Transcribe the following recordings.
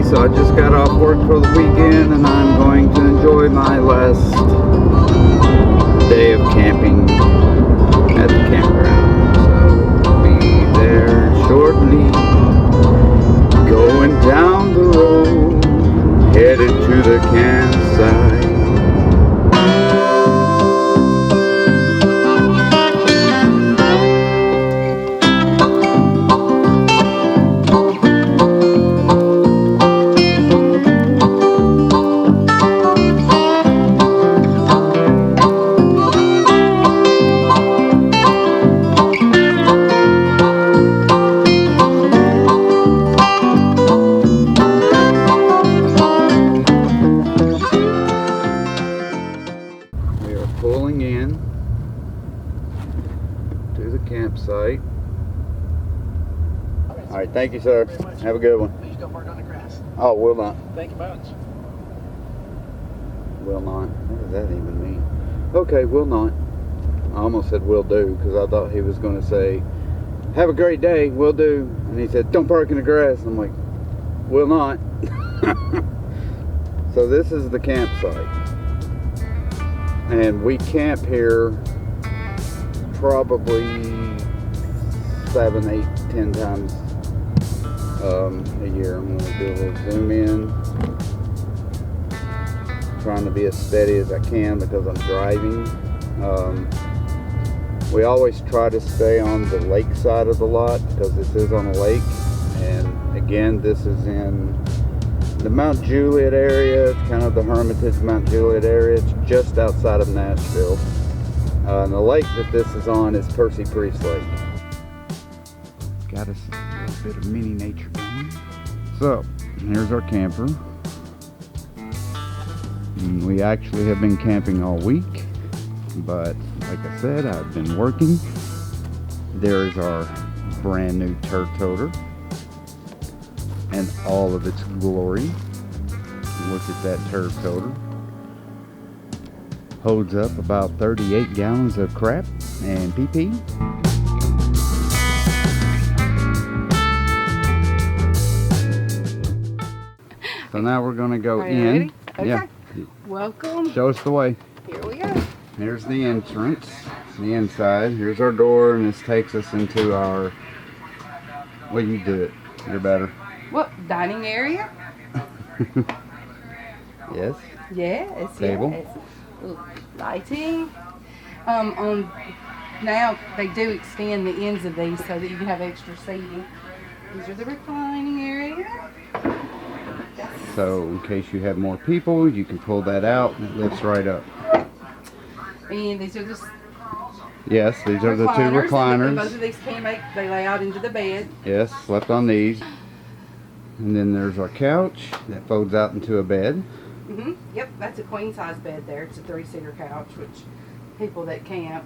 so I just got off work for the weekend and I'm going to enjoy my last day of camping at the campground. So I'll be there shortly, going down the road, headed to the campsite. Pulling in to the campsite. All right, thank you, sir. Have a good one. Please don't park on the grass. Oh, will not. Thank you much. Will not. What does that even mean? Okay, will not. I almost said will do because I thought he was going to say, have a great day, will do. And he said, don't park in the grass. I'm like, will not. So this is the campsite. And we camp here probably 7, 8, 10 times a year. I'm going to do a little zoom in. Trying to be as steady as I can because I'm driving. We always try to stay on the lake side of the lot because this is on a lake. And again, this is in the Mount Juliet area. It's kind of the Hermitage Mount Juliet area. It's just outside of Nashville. And the lake that this is on is Percy Lake. Got us a little bit of mini nature going. So, here's our camper. And we actually have been camping all week, but like I said, I've been working. There is our brand new turf toter and all of its glory. Look at that turf toter. Holds up about 38 gallons of crap and PP. So now we're going to go in. Ready? Okay. Yeah. Welcome. Show us the way. Here we go. Here's the entrance, the inside. Here's our door, and this takes us into our, well, you do it. You're better. What, dining area? Yes. Yes. Table. Yes. Lighting. On now they do extend the ends of these so that you can have extra seating. These are the reclining area. So in case you have more people, you can pull that out and it lifts right up. And these are the Yes, these are the two recliners. Both of these they lay out into the bed. Yes, slept on these. And then there's our couch that folds out into a bed. Yep, that's a queen size bed there. It's a 3-seater couch, which people that camp,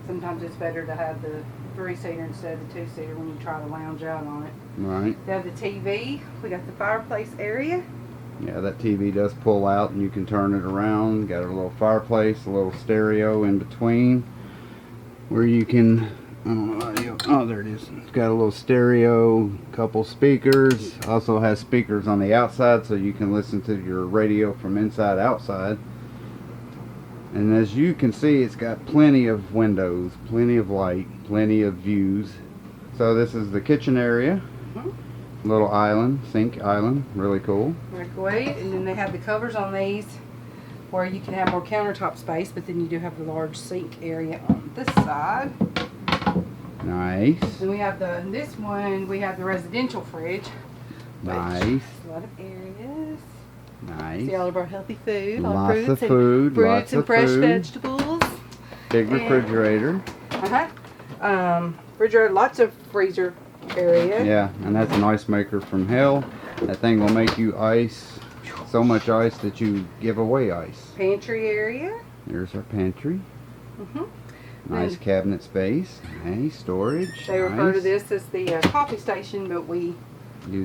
sometimes it's better to have the 3-seater instead of the 2-seater when you try to lounge out on it. Right. They have the TV. We got the fireplace area. Yeah, that TV does pull out and you can turn it around. Got a little fireplace, a little stereo in between where you can, I don't know, oh, there it is. It's got a little stereo, couple speakers. Also has speakers on the outside so you can listen to your radio from inside outside. And as you can see, it's got plenty of windows, plenty of light, plenty of views. So this is the kitchen area. Little island, sink island, really cool. Microwave, and then they have the covers on these where you can have more countertop space, but then you do have the large sink area on this side. Nice. Then we have this one, we have the residential fridge. Nice. A lot of areas. Nice. See all of our healthy food. Lots of food. Fruits Lots and of fresh food. vegetables. Big refrigerator. Refrigerator, lots of freezer area. Yeah, and that's an ice maker from hell. That thing will make you ice, so much ice that you give away ice. Pantry area. There's our pantry. Nice cabinet space. Nice storage. They refer to this as the coffee station, but we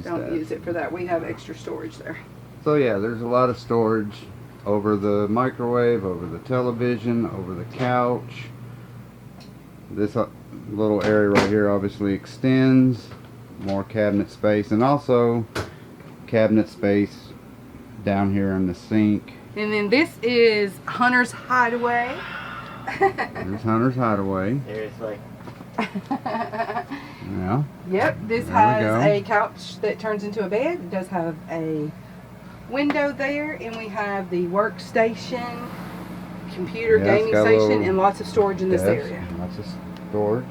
don't use it for that. We have extra storage there. So yeah, there's a lot of storage over the microwave, over the television, over the couch. This little area right here obviously extends more cabinet space, and also cabinet space down here in the sink. And then this is Hunter's Hideaway. There's Hunter's Hideaway. Seriously. Yeah. Yep, this There has we go. a couch that turns into a bed. It does have a window there, and we have the workstation, computer, Yeah, it's gaming got a station, little and lots of storage in this Desk, area. lots of storage.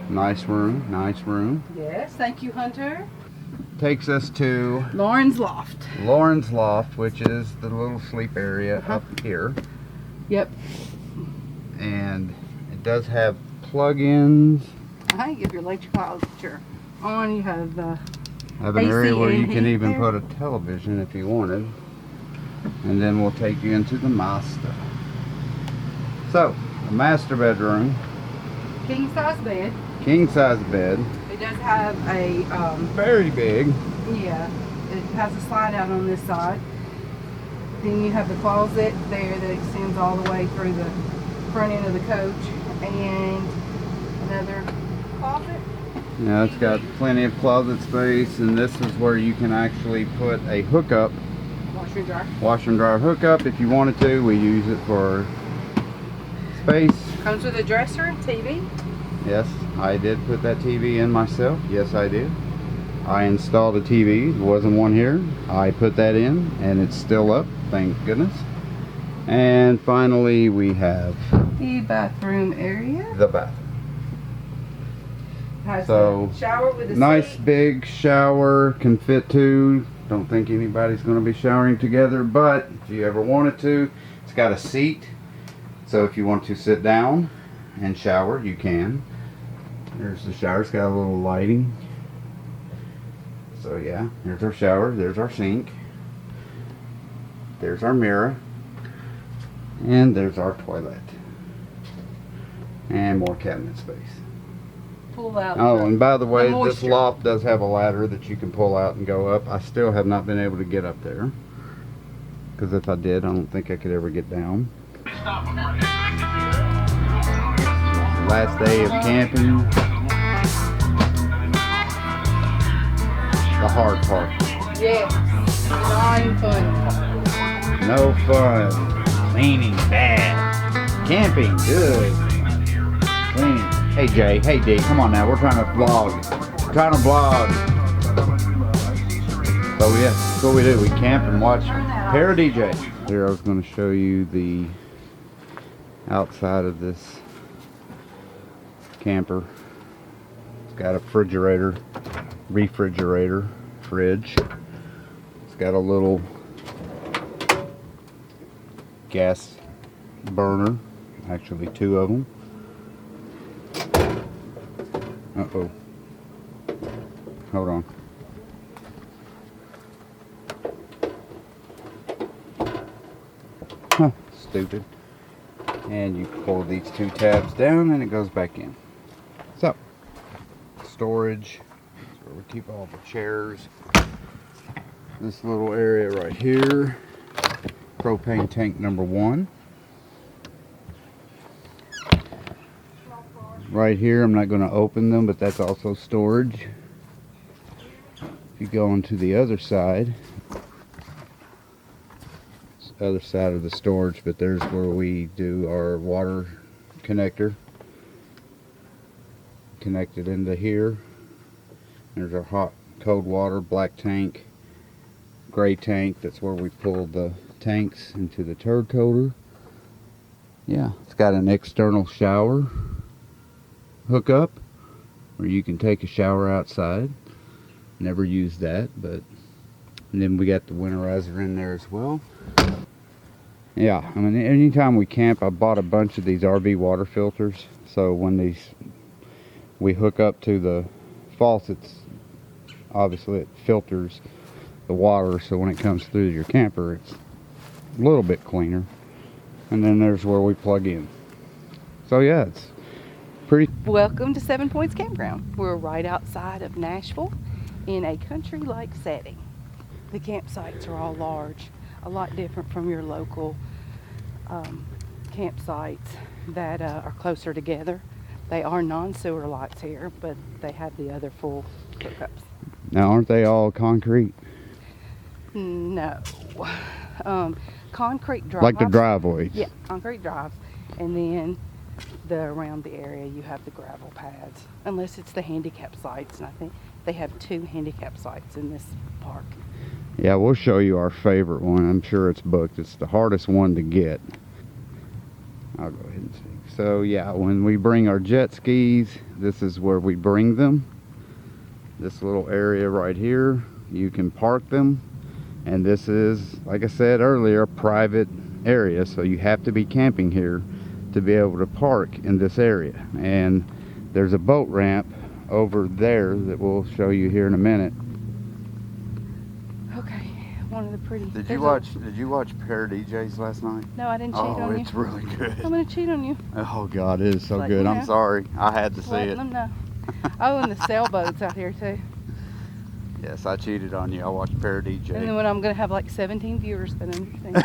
Nice room, nice room. Yes, thank you, Hunter. Takes us to Lauren's Loft. Lauren's Loft, which is the little sleep area up here. Yep. And it does have plug-ins. You have your electrical outlet on. You have Have an AC area where you and can heat even there. put a television if you wanted. And then we'll take you into the master. So, the master bedroom, king size bed. king size bed, It does have a very big. yeah. It has a slide out on this side. Then you have the closet there that extends all the way through the front end of the coach, and another closet. Yeah, it's got plenty of closet space, and this is where you can actually put a hookup, Washer and dryer. washer and dryer hookup if you wanted to. We use it for space. Comes with a dresser and TV. Yes, I did put that TV in myself. Yes, I did. I installed a TV. There wasn't one here. I put that in, and it's still up. Thank goodness. And finally, we have The bathroom area the bathroom. has So, a shower with a Nice sink. big shower, can fit two. Don't think anybody's going to be showering together, but if you ever wanted to, it's got a seat. So if you want to sit down and shower, you can. There's the shower. It's got a little lighting. So yeah, there's our shower. There's our sink. There's our mirror. And there's our toilet. And more cabinet space. Pull out. Oh, and by the way, this moisture. loft does have a ladder that you can pull out and go up. I still have not been able to get up there. Because if I did, I don't think I could ever get down. Last day of camping. The hard part. Yes. Non-fun. No fun. Cleaning bad. Camping good. Cleaning. Hey Jay, hey D, come on now. We're trying to vlog. We're trying to vlog. So yeah, that's what we do. We camp and watch Para DJ. Here I was going to show you the outside of this camper. It's got a refrigerator, fridge. It's got a little gas burner, actually two of them. Uh-oh. Hold on. Huh, stupid. And you pull these two tabs down and it goes back in. So, storage. That's where we keep all the chairs. This little area right here. Propane tank number 1. Right here, I'm not going to open them, but that's also storage. If you go onto the other side, it's the other side of the storage, but there's where we do our water connector. Connected into here. There's our hot, cold water, black tank, gray tank. That's where we pull the tanks into the turd coater. Yeah, it's got an external shower hookup where you can take a shower outside. Never used that, but and then we got the winterizer in there as well. Yeah, I mean, anytime we camp, I bought a bunch of these RV water filters, so when we hook up to the faucets, obviously it filters the water, so when it comes through your camper, it's a little bit cleaner. And then there's where we plug in. So yeah, it's pretty. Welcome to 7 Points Campground. We're right outside of Nashville in a country-like setting. The campsites are all large, a lot different from your local campsites that are closer together. They are non-sewer lots here, but they have the other full hookups. Now, aren't they all concrete? No. Concrete drives. Like the driveways? Yeah, concrete drives. And then around the area you have the gravel pads. Unless it's the handicap sites. And I think they have 2 handicap sites in this park. Yeah, we'll show you our favorite one. I'm sure it's booked. It's the hardest one to get. I'll go ahead and speak. So yeah, when we bring our jet skis, this is where we bring them. This little area right here, you can park them. And this is, like I said earlier, a private area. So you have to be camping here to be able to park in this area. And there's a boat ramp over there that we'll show you here in a minute. Okay, one of the pretty. Did you watch Percy DJs last night? No, I didn't cheat on you. Oh, it's really good. I'm gonna cheat on you. Oh God, it is so Let good. you I'm know. sorry, I had to Just see letting it. them know. Oh, and the sailboats out here too. Yes, I cheated on you. I watched Percy DJ. And then when I'm gonna have like 17 viewers that understand.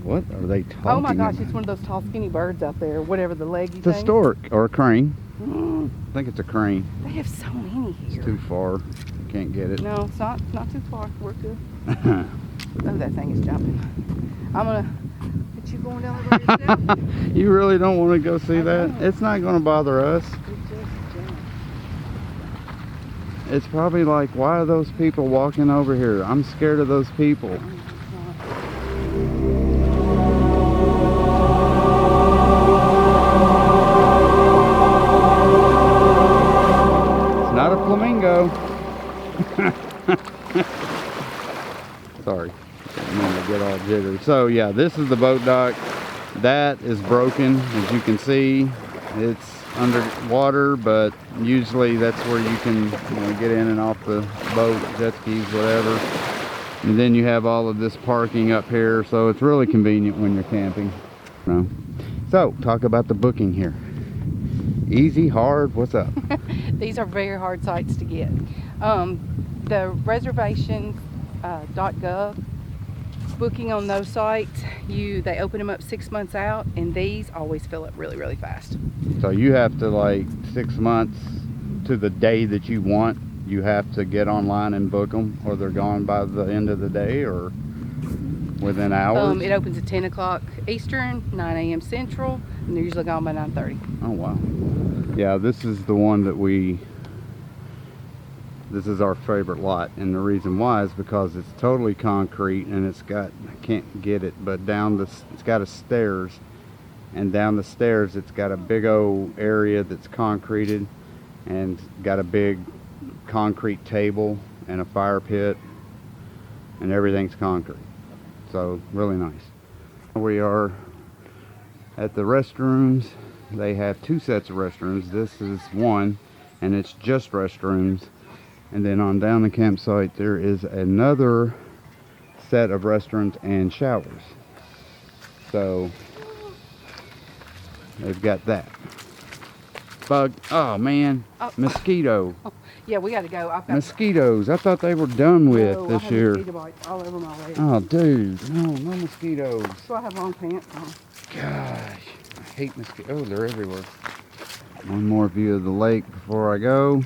What are they talking Oh my gosh, about? it's one of those tall skinny birds out there, whatever the leggy It's a thing. stork or a crane. Mm, I think it's a crane. they have so many here. It's too far. Can't get it. No, it's not too far. We're good. Oh, that thing is jumping. I'm gonna get you going down the road yourself. You really don't want to go see I that? don't. It's not going to bother us. It just jumped. It's probably like, why are those people walking over here? I'm scared of those people. It's not a flamingo. Sorry, didn't mean to get all jittery. So yeah, this is the boat dock. That is broken, as you can see. It's underwater, but usually that's where you can get in and off the boat, jet skis, whatever. And then you have all of this parking up here, so it's really convenient when you're camping. No. So, talk about the booking here. Easy, hard, what's up? These are very hard sites to get. The reservations.gov booking on those sites, they open them up 6 months out, and these always fill up really, really fast. So you have to, like, 6 months to the day that you want, you have to get online and book them, or they're gone by the end of the day, or within hours? It opens at 10 o'clock Eastern, 9 a.m. Central, and they're usually gone by 9:30. Oh wow. Yeah, this is the one that this is our favorite lot, and the reason why is because it's totally concrete, and it's got, I can't get it, but it's got a stairs, and down the stairs it's got a big old area that's concreted, and got a big concrete table and a fire pit, and everything's concrete. So really nice. We are at the restrooms. They have 2 sets of restrooms. This is one, and it's just restrooms. And then on down the campsite there is another set of restrooms and showers. So they've got that. Bug, oh man, Oh. mosquito. Yeah, we got to go. I've got Mosquitoes, I thought they were done with No, I this have year. mosquito bites all over my leg. Oh dude, no mosquitoes. So I have long pants on. Gosh, I hate mosquitoes. Oh, they're everywhere. One more view of the lake before I go.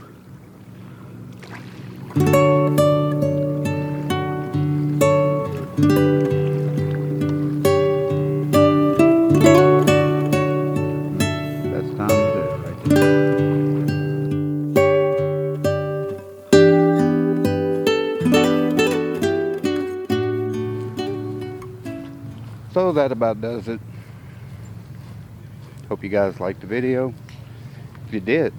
Best time to do it right there. So that about does it. Hope you guys liked the video. If you did,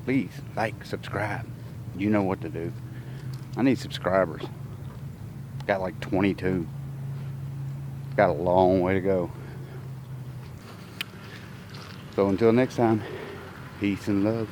please like, subscribe. You know what to do. I need subscribers. Got like 22. Got a long way to go. So until next time, peace and love.